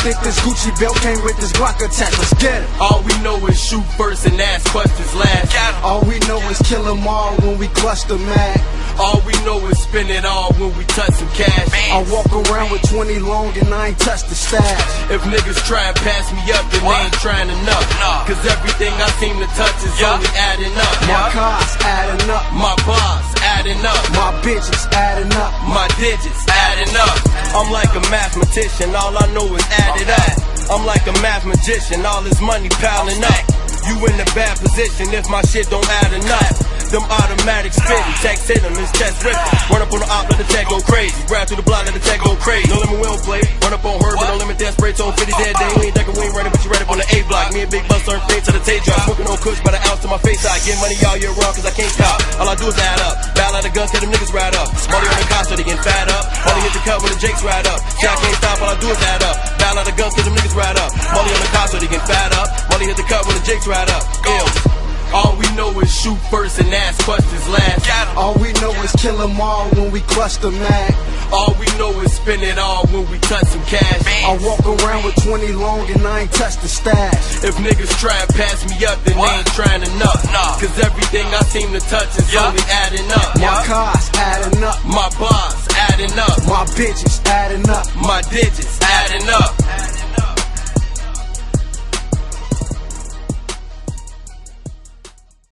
think this Gucci belt came with this Glock attack. Let's get it. All we know is shoot first and ask questions last. All we know is kill 'em all when we clutch the mag. All we know is spend it all when we touch some cash. I walk around with 20 long and I ain't touched the stash. If niggas try and pass me up, then they ain't trying enough. Cause everything I seem to touch is only adding up. My cars adding up, My bars adding up. my bitches adding up. My digits adding up. I'm like a mathematician, all I know is add it up. I'm like a math magician, all this money piling up. You in a bad position if my shit don't add enough. Them automatic spitting, text hit him, his chest ripping. Run up on the op, let the tag go crazy. Grab through the block, let the tag go crazy. No limit, we don't play. Run up on her, but no limit, death spray. Told 50 dead day. We ain't ducking, we ain't running, but you right up on the A block. Me and Big Bus turn fade to the Tay drop. Smoking on kush by the ounce to my face. I get money all year round, cause I can't stop. All I do is add up. Battle out the guns, till them niggas ride up. Money on the car, so they getting fat up. Money hit the cut when the Jakes ride up. See, I can't stop, all I do is add up. Battle out the guns, till them niggas ride up. Money on the car, so they getting fat up. Money hit the cut when the Jakes ride up. All we know is shoot first and ask questions last. All we know is kill 'em all when we clutch the mag. All we know is spend it all when we touch some cash. I walk around with 20 long and I ain't touched the stash. If niggas try and pass me up, then they ain't trying enough. Cause everything I seem to touch is only adding up. My cars adding up, My bars adding up. my bitches adding up. My digits adding up.